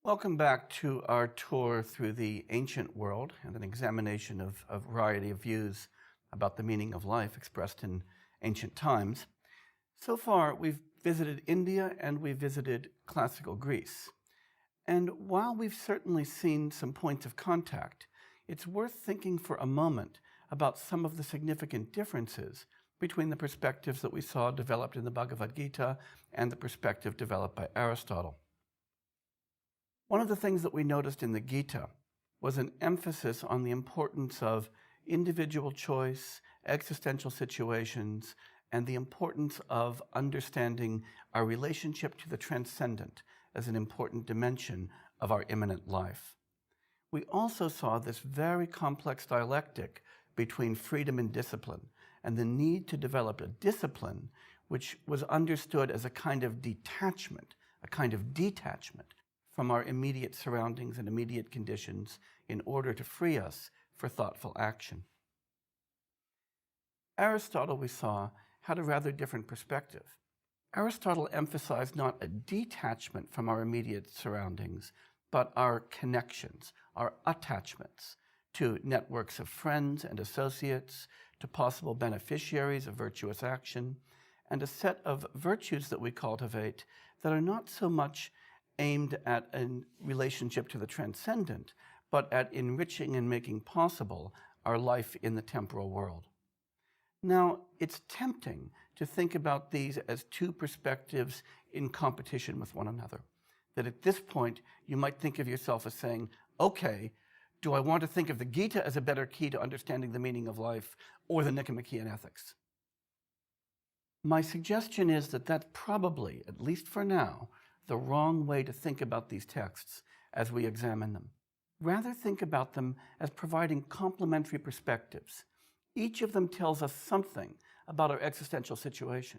Welcome back to our tour through the ancient world and an examination of a variety of views about the meaning of life expressed in ancient times. So far, we've visited India and we've visited classical Greece. And while we've certainly seen some points of contact, it's worth thinking for a moment about some of the significant differences between the perspectives that we saw developed in the Bhagavad Gita and the perspective developed by Aristotle. One of the things that we noticed in the Gita was an emphasis on the importance of individual choice, existential situations, and the importance of understanding our relationship to the transcendent as an important dimension of our immanent life. We also saw this very complex dialectic between freedom and discipline, and the need to develop a discipline which was understood as a kind of detachment from our immediate surroundings and immediate conditions in order to free us for thoughtful action. Aristotle, we saw, had a rather different perspective. Aristotle emphasized not a detachment from our immediate surroundings, but our connections, our attachments to networks of friends and associates, to possible beneficiaries of virtuous action, and a set of virtues that we cultivate that are not so much aimed at a relationship to the transcendent, but at enriching and making possible our life in the temporal world. Now, it's tempting to think about these as two perspectives in competition with one another. That at this point, you might think of yourself as saying, okay, do I want to think of the Gita as a better key to understanding the meaning of life, or the Nicomachean Ethics? My suggestion is that that's probably, at least for now, the wrong way to think about these texts as we examine them. Rather, think about them as providing complementary perspectives. Each of them tells us something about our existential situation.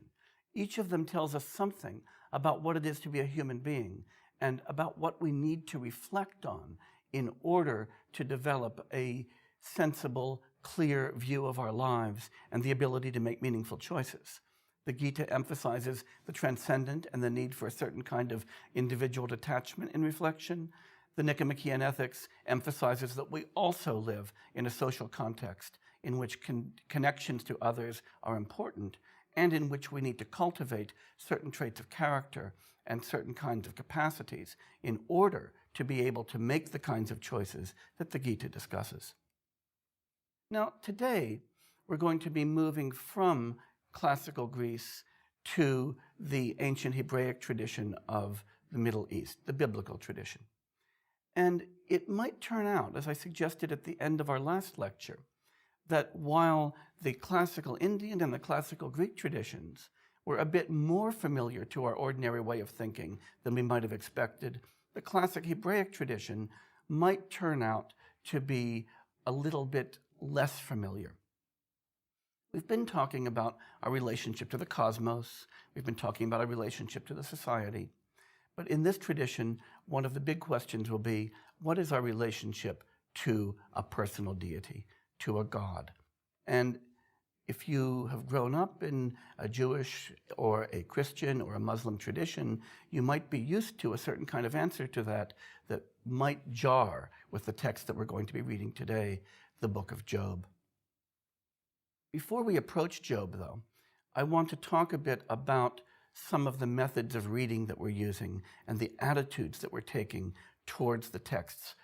Each of them tells us something about what it is to be a human being and about what we need to reflect on in order to develop a sensible, clear view of our lives and the ability to make meaningful choices. The Gita emphasizes the transcendent and the need for a certain kind of individual detachment in reflection. The Nicomachean Ethics emphasizes that we also live in a social context in which connections to others are important and in which we need to cultivate certain traits of character and certain kinds of capacities in order to be able to make the kinds of choices that the Gita discusses. Now, today, we're going to be moving from classical Greece to the ancient Hebraic tradition of the Middle East, the biblical tradition. And it might turn out, as I suggested at the end of our last lecture, that while the classical Indian and the classical Greek traditions were a bit more familiar to our ordinary way of thinking than we might have expected, the classic Hebraic tradition might turn out to be a little bit less familiar. We've been talking about our relationship to the cosmos. We've been talking about our relationship to the society. But in this tradition, one of the big questions will be, what is our relationship to a personal deity, to a God? And if you have grown up in a Jewish or a Christian or a Muslim tradition, you might be used to a certain kind of answer to that that might jar with the text that we're going to be reading today, the book of Job. Before we approach Job, though, I want to talk a bit about some of the methods of reading that we're using and the attitudes that we're taking towards the texts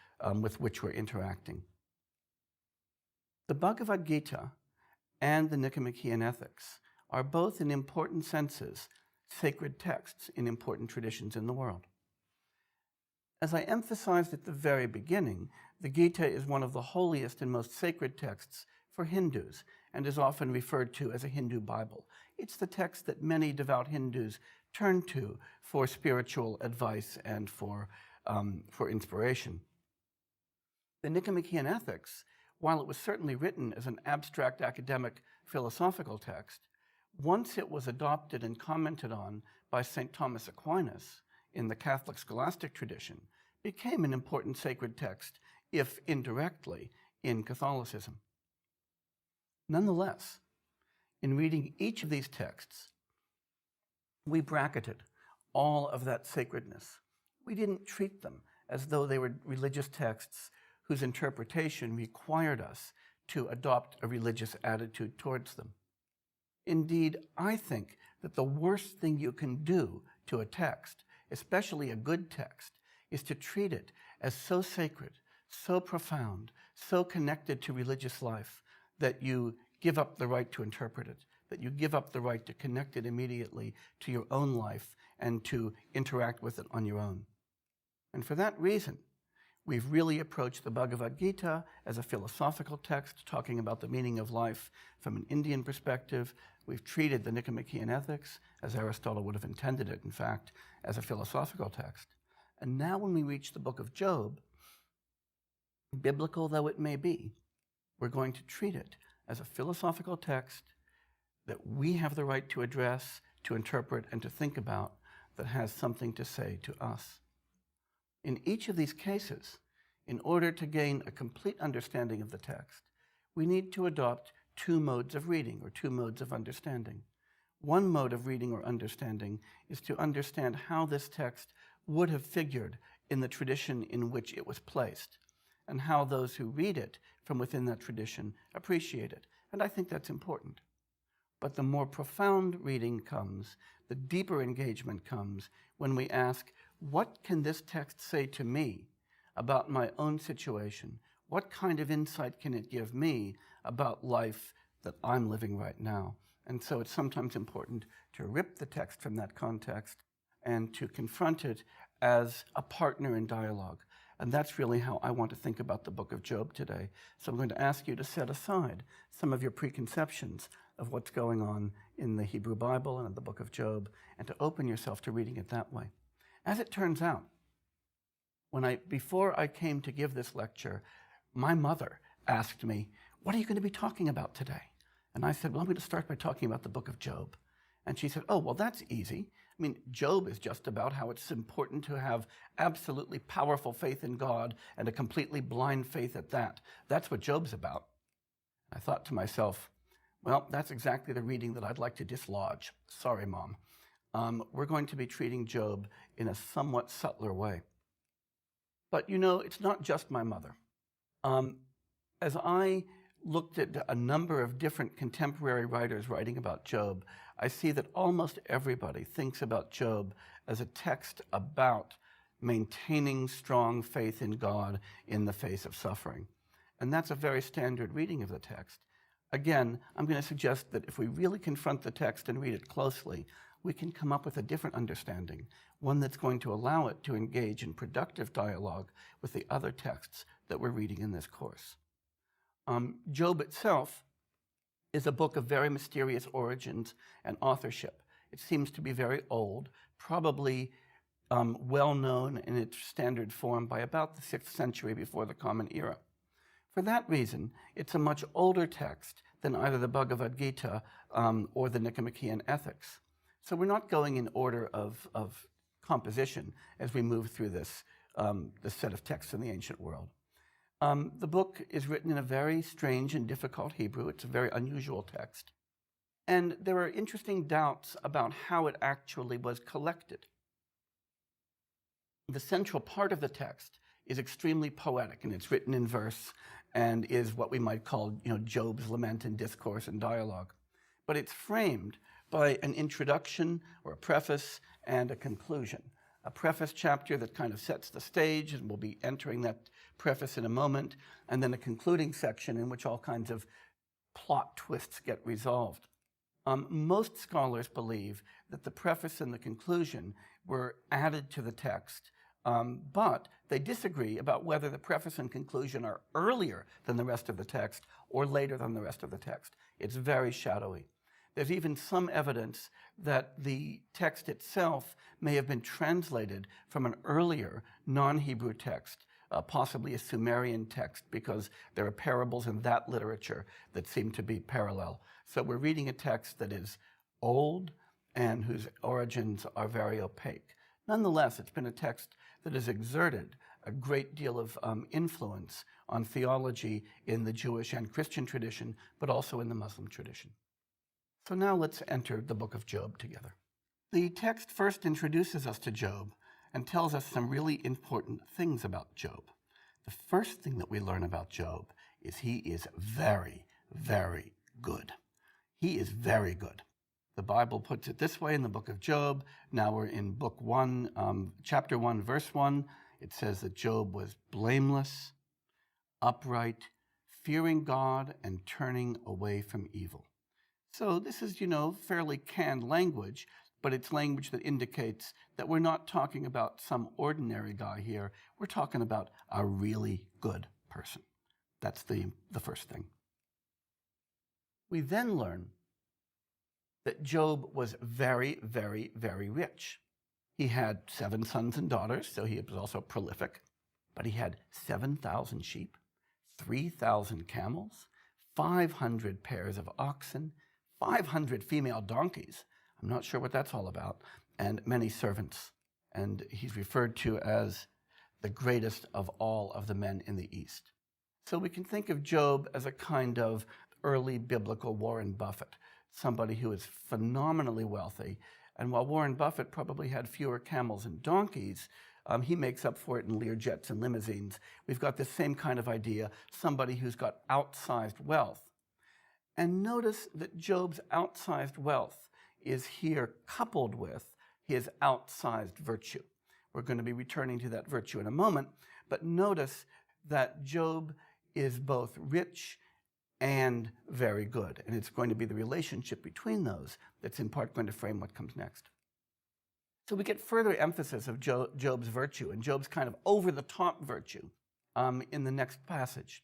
with which we're interacting. The Bhagavad Gita and the Nicomachean Ethics are both, in important senses, sacred texts in important traditions in the world. As I emphasized at the very beginning, the Gita is one of the holiest and most sacred texts for Hindus and is often referred to as a Hindu Bible. It's the text that many devout Hindus turn to for spiritual advice and for inspiration. The Nicomachean Ethics, while it was certainly written as an abstract academic philosophical text, once it was adopted and commented on by St. Thomas Aquinas in the Catholic scholastic tradition, became an important sacred text, if indirectly, in Catholicism. Nonetheless, in reading each of these texts, we bracketed all of that sacredness. We didn't treat them as though they were religious texts whose interpretation required us to adopt a religious attitude towards them. Indeed, I think that the worst thing you can do to a text, especially a good text, is to treat it as so sacred, so profound, so connected to religious life that you give up the right to interpret it, that you give up the right to connect it immediately to your own life and to interact with it on your own. And for that reason, we've really approached the Bhagavad Gita as a philosophical text, talking about the meaning of life from an Indian perspective. We've treated the Nicomachean Ethics, as Aristotle would have intended it, in fact, as a philosophical text. And now when we reach the book of Job, biblical though it may be, we're going to treat it as a philosophical text that we have the right to address, to interpret, and to think about, that has something to say to us. In each of these cases, in order to gain a complete understanding of the text, we need to adopt two modes of reading or two modes of understanding. One mode of reading or understanding is to understand how this text would have figured in the tradition in which it was placed, and how those who read it from within that tradition appreciate it. And I think that's important. But the more profound reading comes, the deeper engagement comes when we ask, what can this text say to me about my own situation? What kind of insight can it give me about life that I'm living right now? And so it's sometimes important to rip the text from that context and to confront it as a partner in dialogue. And that's really how I want to think about the book of Job today. So I'm going to ask you to set aside some of your preconceptions of what's going on in the Hebrew Bible and in the book of Job, and to open yourself to reading it that way. As it turns out, before I came to give this lecture, my mother asked me, what are you going to be talking about today? And I said, well, I'm going to start by talking about the book of Job. And she said, oh, well, that's easy. I mean, Job is just about how it's important to have absolutely powerful faith in God and a completely blind faith at that. That's what Job's about. I thought to myself, well, that's exactly the reading that I'd like to dislodge. Sorry, Mom. We're going to be treating Job in a somewhat subtler way. But you know, it's not just my mother. As I looked at a number of different contemporary writers writing about Job, I see that almost everybody thinks about Job as a text about maintaining strong faith in God in the face of suffering. And that's a very standard reading of the text. Again, I'm going to suggest that if we really confront the text and read it closely, we can come up with a different understanding, one that's going to allow it to engage in productive dialogue with the other texts that we're reading in this course. Job itself is a book of very mysterious origins and authorship. It seems to be very old, probably well known in its standard form by about the 6th century before the Common Era. For that reason, it's a much older text than either the Bhagavad Gita or the Nicomachean Ethics. So we're not going in order of composition as we move through this set of texts in the ancient world. The book is written in a very strange and difficult Hebrew. It's a very unusual text. And there are interesting doubts about how it actually was collected. The central part of the text is extremely poetic, and it's written in verse and is what we might call, Job's lament and discourse and dialogue. But it's framed by an introduction or a preface and a conclusion. A preface chapter that kind of sets the stage, and we'll be entering that preface in a moment, and then a concluding section in which all kinds of plot twists get resolved. Most scholars believe that the preface and the conclusion were added to the text, but they disagree about whether the preface and conclusion are earlier than the rest of the text or later than the rest of the text. It's very shadowy. There's even some evidence that the text itself may have been translated from an earlier non-Hebrew text, possibly a Sumerian text, because there are parables in that literature that seem to be parallel. So we're reading a text that is old and whose origins are very opaque. Nonetheless, it's been a text that has exerted a great deal of influence on theology in the Jewish and Christian tradition, but also in the Muslim tradition. So now let's enter the book of Job together. The text first introduces us to Job and tells us some really important things about Job. The first thing that we learn about Job is he is very, very good. He is very good. The Bible puts it this way in the book of Job. Now we're in book 1, chapter 1, verse 1. It says that Job was blameless, upright, fearing God, and turning away from evil. So this is, fairly canned language, but it's language that indicates that we're not talking about some ordinary guy here. We're talking about a really good person. That's the first thing. We then learn that Job was very, very, very rich. He had 7 sons and daughters, so he was also prolific, but he had 7,000 sheep, 3,000 camels, 500 pairs of oxen, 500 female donkeys. I'm not sure what that's all about, and many servants. And he's referred to as the greatest of all of the men in the East. So we can think of Job as a kind of early biblical Warren Buffett, somebody who is phenomenally wealthy. And while Warren Buffett probably had fewer camels and donkeys, he makes up for it in Learjets and limousines. We've got the same kind of idea, somebody who's got outsized wealth. And notice that Job's outsized wealth is here coupled with his outsized virtue. We're going to be returning to that virtue in a moment, but notice that Job is both rich and very good, and it's going to be the relationship between those that's in part going to frame what comes next. So we get further emphasis of Job's virtue and Job's kind of over-the-top virtue in the next passage.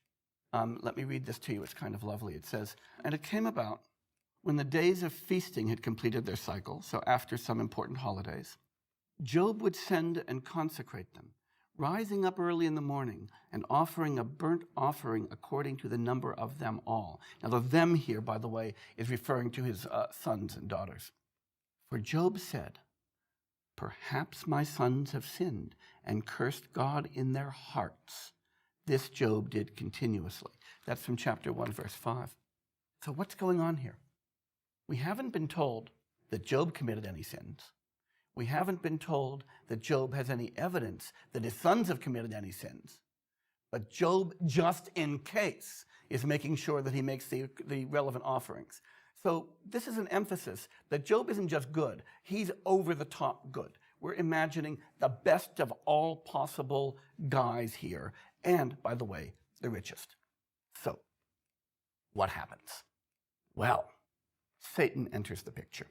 Let me read this to you. It's kind of lovely. It says, "And it came about when the days of feasting had completed their cycle, so after some important holidays, Job would send and consecrate them, rising up early in the morning and offering a burnt offering according to the number of them all." Now, the them here, by the way, is referring to his sons and daughters. "For Job said, 'Perhaps my sons have sinned and cursed God in their hearts.' This Job did continuously." That's from chapter 1, verse 5. So what's going on here? We haven't been told that Job committed any sins. We haven't been told that Job has any evidence that his sons have committed any sins. But Job, just in case, is making sure that he makes the relevant offerings. So this is an emphasis that Job isn't just good, he's over the top good. We're imagining the best of all possible guys here, and, by the way, the richest. So, what happens? Well, Satan enters the picture.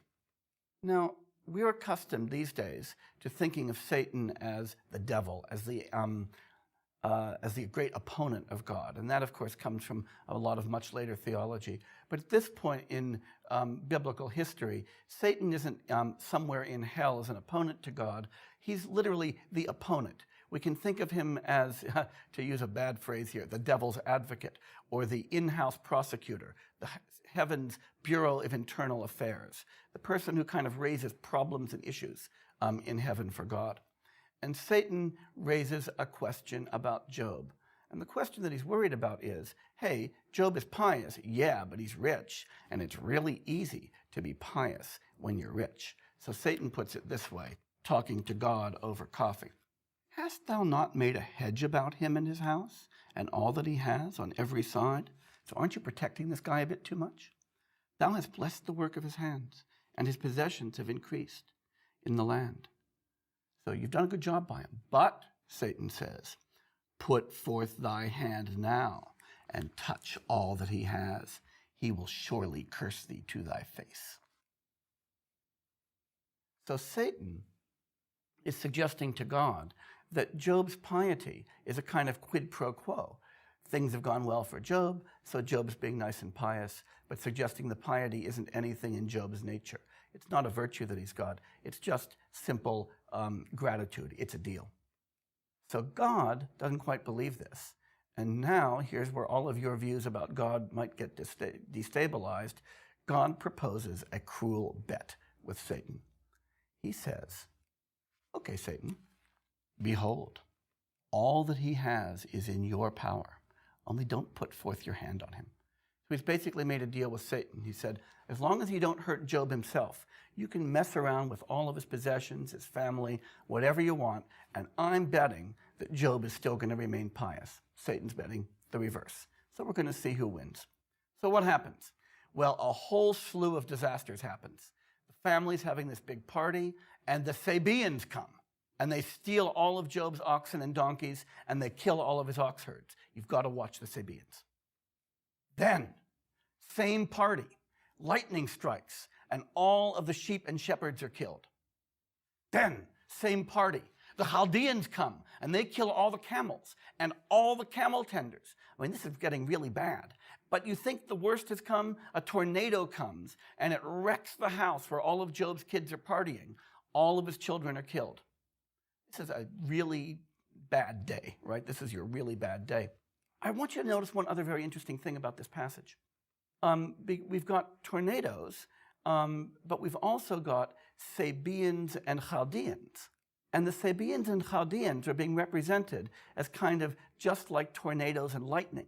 Now, we're accustomed these days to thinking of Satan as the devil, as the great opponent of God. And that, of course, comes from a lot of much later theology. But at this point in biblical history, Satan isn't somewhere in hell as an opponent to God. He's literally the opponent. We can think of him as, to use a bad phrase here, the devil's advocate, or the in-house prosecutor, the heaven's Bureau of Internal Affairs, the person who kind of raises problems and issues in heaven for God. And Satan raises a question about Job. And the question that he's worried about is, hey, Job is pious, yeah, but he's rich, and it's really easy to be pious when you're rich. So Satan puts it this way, talking to God over coffee. "Hast thou not made a hedge about him and his house, and all that he has on every side? So aren't you protecting this guy a bit too much? Thou hast blessed the work of his hands, and his possessions have increased in the land. So you've done a good job by him. But," Satan says, "put forth thy hand now, and touch all that he has. He will surely curse thee to thy face." So Satan is suggesting to God that Job's piety is a kind of quid pro quo. Things have gone well for Job, so Job's being nice and pious, but suggesting the piety isn't anything in Job's nature. It's not a virtue that he's got. It's just simple gratitude. It's a deal. So God doesn't quite believe this. And now, here's where all of your views about God might get destabilized. God proposes a cruel bet with Satan. He says, "Okay, Satan, behold, all that he has is in your power. Only don't put forth your hand on him. So he's basically made a deal with Satan. He said, as long as you don't hurt Job himself, you can mess around with all of his possessions, his family, whatever you want, and I'm betting that Job is still going to remain pious. Satan's betting the reverse. So we're going to see who wins. So what happens? Well, a whole slew of disasters happens. The family's having this big party, and the Sabaeans come, and they steal all of Job's oxen and donkeys, and they kill all of his ox herds. You've got to watch the Sabaeans. Then, same party, lightning strikes, and all of the sheep and shepherds are killed. Then, same party, the Chaldeans come, and they kill all the camels and all the camel tenders. I mean, this is getting really bad. But you think the worst has come? A tornado comes, and it wrecks the house where all of Job's kids are partying. All of his children are killed. This is a really bad day, right? This is your really bad day. I want you to notice one other very interesting thing about this passage. We've got tornadoes, but we've also got Sabaeans and Chaldeans. And the Sabaeans and Chaldeans are being represented as kind of just like tornadoes and lightning.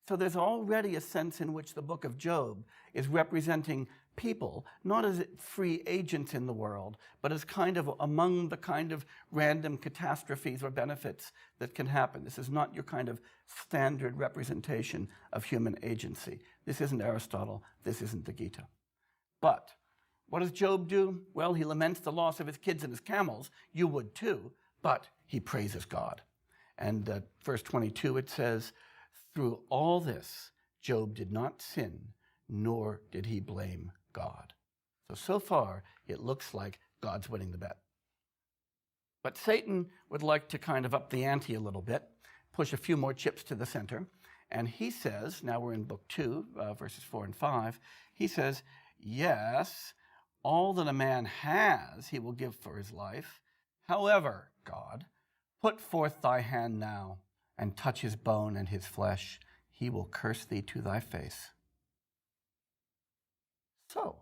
So there's already a sense in which the book of Job is representing people, not as free agents in the world, but as kind of among the kind of random catastrophes or benefits that can happen. This is not your kind of standard representation of human agency. This isn't Aristotle. This isn't the Gita. But what does Job do? Well, he laments the loss of his kids and his camels. You would too, but he praises God. And verse 22, it says, through all this, Job did not sin, nor did he blame God. So far, it looks like God's winning the bet. But Satan would like to kind of up the ante a little bit, push a few more chips to the center. And he says, now we're in book 2, verses 4 and 5, he says, yes, all that a man has he will give for his life. However, God, put forth thy hand now, and touch his bone and his flesh, he will curse thee to thy face. So,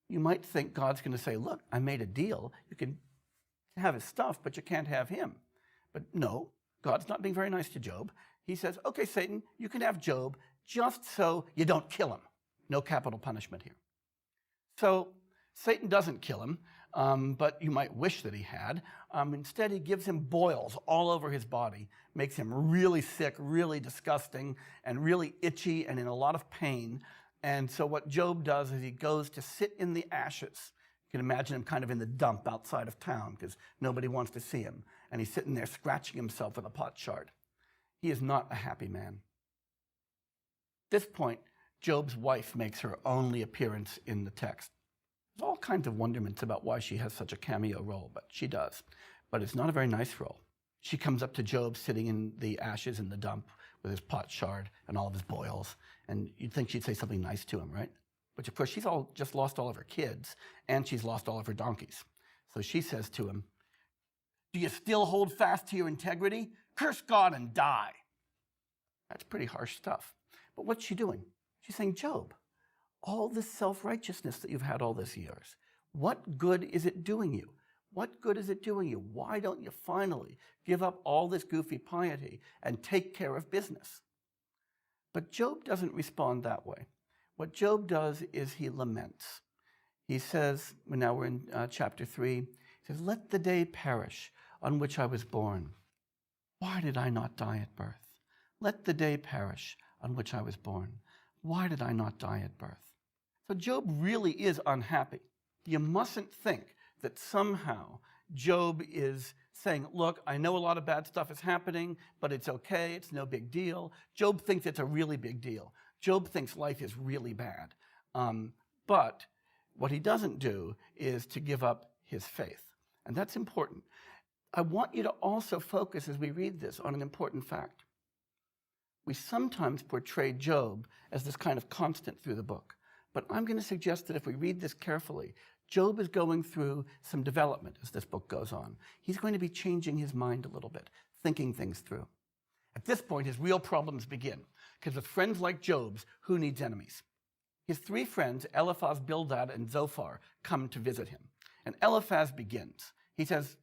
you might think God's going to say, look, I made a deal. You can have his stuff, but you can't have him. But no, God's not being very nice to Job. He says, okay, Satan, you can have Job just so you don't kill him. No capital punishment here. So, Satan doesn't kill him, but you might wish that he had. Instead, he gives him boils all over his body, makes him really sick, really disgusting, and really itchy and in a lot of pain. And so what Job does is he goes to sit in the ashes. You can imagine him kind of in the dump outside of town because nobody wants to see him. And he's sitting there scratching himself with a potsherd. He is not a happy man. At this point, Job's wife makes her only appearance in the text. There's all kinds of wonderments about why she has such a cameo role, but she does. But it's not a very nice role. She comes up to Job sitting in the ashes in the dump with his potsherd and all of his boils, and you'd think she'd say something nice to him, right? But of course, she's just lost all of her kids, and she's lost all of her donkeys. So she says to him, do you still hold fast to your integrity? Curse God and die. That's pretty harsh stuff. But what's she doing? She's saying, Job, all this self-righteousness that you've had all these years, what good is it doing you? What good is it doing you? Why don't you finally give up all this goofy piety and take care of business? But Job doesn't respond that way. What Job does is he laments. He says, now we're in chapter 3, he says, let the day perish on which I was born. Why did I not die at birth? Let the day perish on which I was born. Why did I not die at birth? So Job really is unhappy. You mustn't think that somehow Job is saying, look, I know a lot of bad stuff is happening, but it's okay, it's no big deal. Job thinks it's a really big deal. Job thinks life is really bad. But what he doesn't do is to give up his faith. And that's important. I want you to also focus as we read this on an important fact. We sometimes portray Job as this kind of constant through the book. But I'm going to suggest that if we read this carefully, Job is going through some development as this book goes on. He's going to be changing his mind a little bit, thinking things through. At this point, his real problems begin, because with friends like Job's, who needs enemies? His 3 friends, Eliphaz, Bildad, and Zophar, come to visit him. And Eliphaz begins. He says,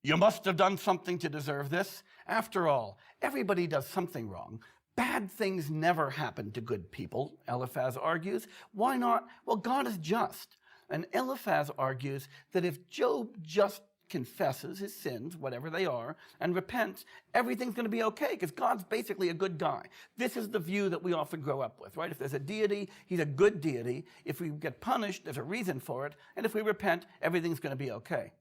you must have done something to deserve this. After all, everybody does something wrong. Bad things never happen to good people, Eliphaz argues. Why not? Well, God is just. And Eliphaz argues that if Job just confesses his sins, whatever they are, and repents, everything's going to be okay because God's basically a good guy. This is the view that we often grow up with, right? If there's a deity, he's a good deity. If we get punished, there's a reason for it. And if we repent, everything's going to be okay.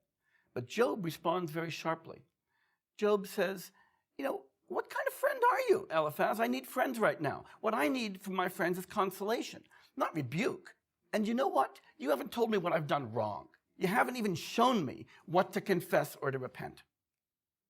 But Job responds very sharply. Job says, what kind of friend are you, Eliphaz? I need friends right now. What I need from my friends is consolation, not rebuke. And you know what? You haven't told me what I've done wrong. You haven't even shown me what to confess or to repent.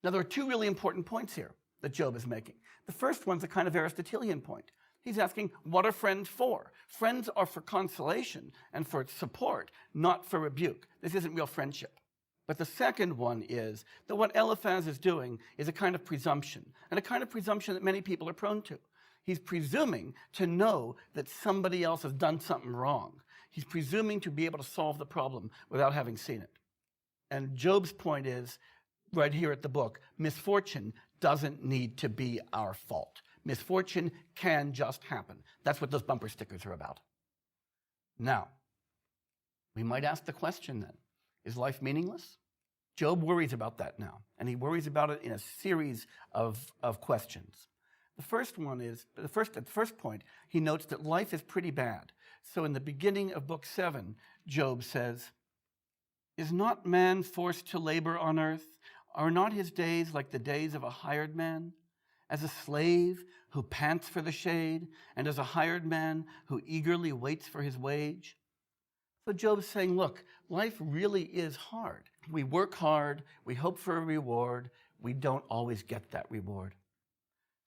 Now, there are two really important points here that Job is making. The first one's a kind of Aristotelian point. He's asking, what are friends for? Friends are for consolation and for support, not for rebuke. This isn't real friendship. But the second one is that what Eliphaz is doing is a kind of presumption, and a kind of presumption that many people are prone to. He's presuming to know that somebody else has done something wrong. He's presuming to be able to solve the problem without having seen it. And Job's point is, right here at the book, misfortune doesn't need to be our fault. Misfortune can just happen. That's what those bumper stickers are about. Now, we might ask the question then, is life meaningless? Job worries about that now, and he worries about it in a series of questions. The first one is, at the first point, he notes that life is pretty bad. So in the beginning of book 7, Job says, is not man forced to labor on earth? Are not his days like the days of a hired man? As a slave who pants for the shade, and as a hired man who eagerly waits for his wage? So Job's saying, look, life really is hard. We work hard, we hope for a reward, we don't always get that reward.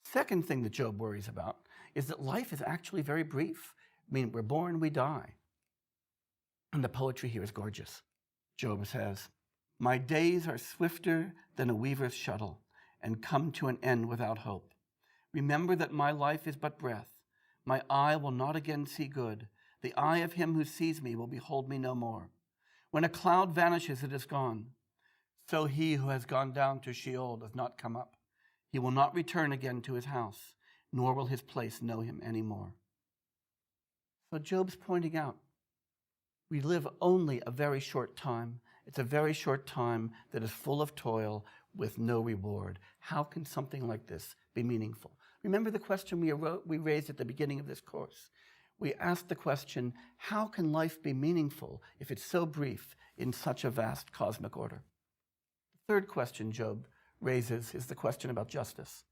Second thing that Job worries about is that life is actually very brief. I mean, we're born, we die. And the poetry here is gorgeous. Job says, my days are swifter than a weaver's shuttle, and come to an end without hope. Remember that my life is but breath. My eye will not again see good. The eye of him who sees me will behold me no more. When a cloud vanishes, it is gone. So he who has gone down to Sheol does not come up. He will not return again to his house, nor will his place know him any more. So Job's pointing out, we live only a very short time. It's a very short time that is full of toil with no reward. How can something like this be meaningful? Remember the question we raised at the beginning of this course. We asked the question, how can life be meaningful if it's so brief in such a vast cosmic order? The third question Job raises is the question about justice.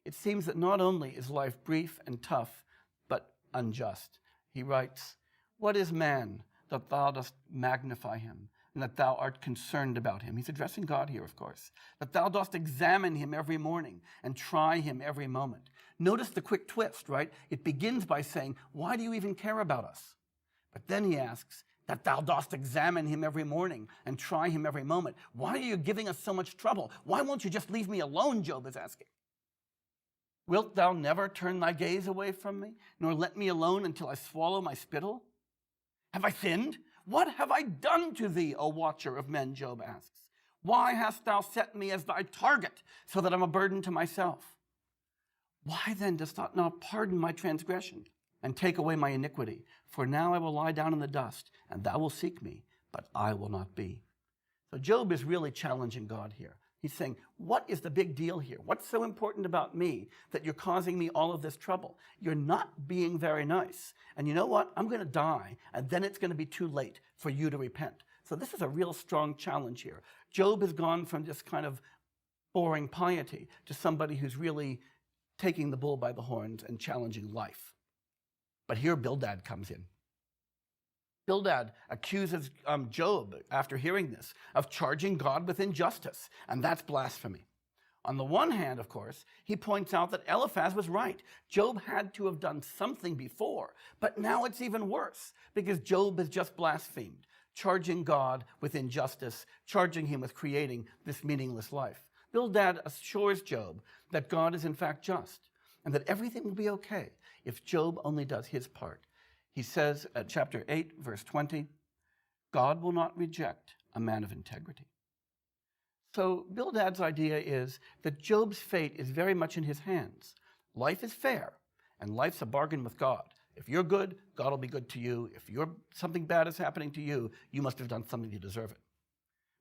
It seems that not only is life brief and tough, but unjust. He writes, what is man that thou dost magnify him, and that thou art concerned about him? He's addressing God here, of course. That thou dost examine him every morning and try him every moment. Notice the quick twist, right? It begins by saying, why do you even care about us? But then he asks, that thou dost examine him every morning and try him every moment. Why are you giving us so much trouble? Why won't you just leave me alone, Job is asking. Wilt thou never turn thy gaze away from me, nor let me alone until I swallow my spittle? Have I sinned? What have I done to thee, O watcher of men, Job asks. Why hast thou set me as thy target, so that I'm a burden to myself? Why then dost thou not pardon my transgression and take away my iniquity? For now I will lie down in the dust, and thou wilt seek me, but I will not be. So Job is really challenging God here. He's saying, what is the big deal here? What's so important about me that you're causing me all of this trouble? You're not being very nice. And you know what? I'm going to die, and then it's going to be too late for you to repent. So this is a real strong challenge here. Job has gone from this kind of boring piety to somebody who's really taking the bull by the horns and challenging life. But here Bildad comes in. Bildad accuses Job, after hearing this, of charging God with injustice, and that's blasphemy. On the one hand, of course, he points out that Eliphaz was right. Job had to have done something before, but now it's even worse, because Job has just blasphemed, charging God with injustice, charging him with creating this meaningless life. Bildad assures Job that God is in fact just, and that everything will be okay if Job only does his part. He says at chapter 8, verse 20, God will not reject a man of integrity. So Bildad's idea is that Job's fate is very much in his hands. life is fair, and life's a bargain with God. If you're good, God will be good to you. If something bad is happening to you, you must have done something to deserve it.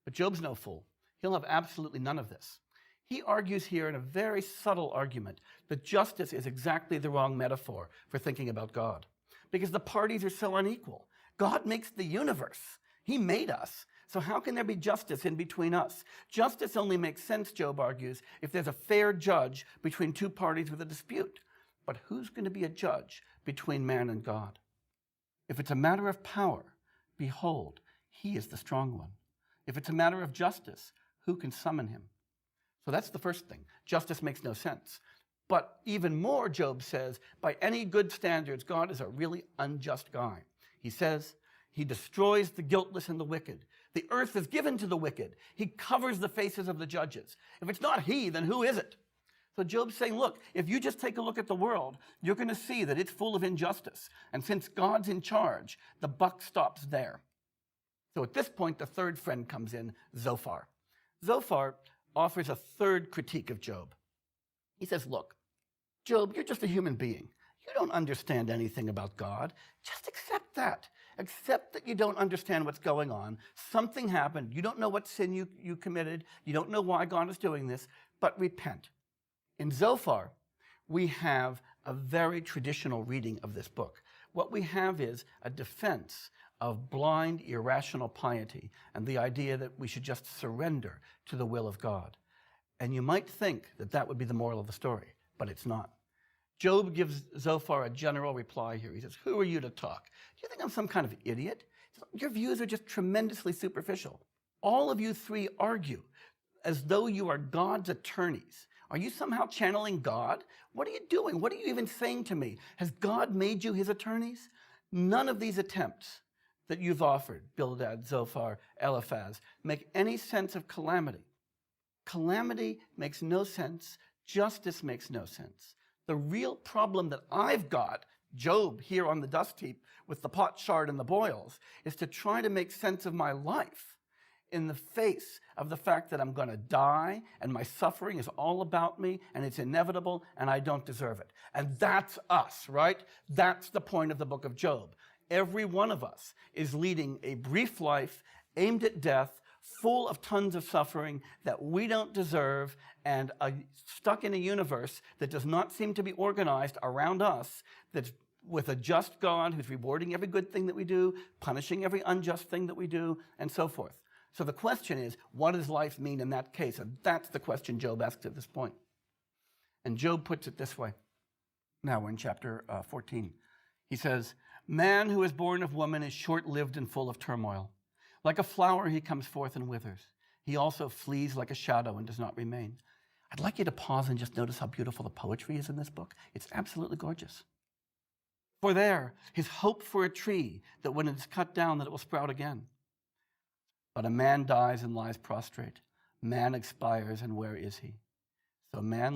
But Job's no fool. He'll have absolutely none of this. He argues here in a very subtle argument that justice is exactly the wrong metaphor for thinking about God, because the parties are so unequal. God makes the universe. He made us. So how can there be justice in between us? Justice only makes sense, Job argues, if there's a fair judge between two parties with a dispute. But who's going to be a judge between man and God? If it's a matter of power, behold, he is the strong one. If it's a matter of justice, who can summon him? So that's the first thing. Justice makes no sense. But even more, Job says, by any good standards, God is a really unjust guy. He says, he destroys the guiltless and the wicked. The earth is given to the wicked. He covers the faces of the judges. If it's not he, then who is it? So Job's saying, look, if you just take a look at the world, you're going to see that it's full of injustice. And since God's in charge, the buck stops there. So at this point, the third friend comes in, Zophar. Zophar offers a third critique of Job. He says, look, Job, you're just a human being. You don't understand anything about God. Just accept that. Accept that you don't understand what's going on. Something happened. You don't know what sin you committed. You don't know why God is doing this, but repent. In Zophar, we have a very traditional reading of this book. What we have is a defense of blind, irrational piety and the idea that we should just surrender to the will of God. And you might think that that would be the moral of the story, but it's not. Job gives Zophar a general reply here. He says, who are you to talk? Do you think I'm some kind of idiot? Your views are just tremendously superficial. All of you three argue as though you are God's attorneys. Are you somehow channeling God? What are you doing? What are you even saying to me? Has God made you his attorneys? None of these attempts that you've offered, Bildad, Zophar, Eliphaz, make any sense of calamity. Calamity makes no sense. Justice makes no sense. The real problem that I've got, Job here on the dust heap with the pot shard and the boils, is to try to make sense of my life in the face of the fact that I'm going to die and my suffering is all about me and it's inevitable and I don't deserve it. And that's us, right? That's the point of the book of Job. Every one of us is leading a brief life aimed at death, full of tons of suffering that we don't deserve, and stuck in a universe that does not seem to be organized around us, that's with a just God who's rewarding every good thing that we do, punishing every unjust thing that we do, and so forth. So the question is, what does life mean in that case? And that's the question Job asks at this point. And Job puts it this way. Now we're in chapter 14. He says, man who is born of woman is short-lived and full of turmoil. Like a flower, he comes forth and withers. He also flees like a shadow and does not remain. I'd like you to pause and just notice how beautiful the poetry is in this book. It's absolutely gorgeous. For there, his hope for a tree, that when it is cut down, that it will sprout again. But a man dies and lies prostrate. Man expires, and where is he? So man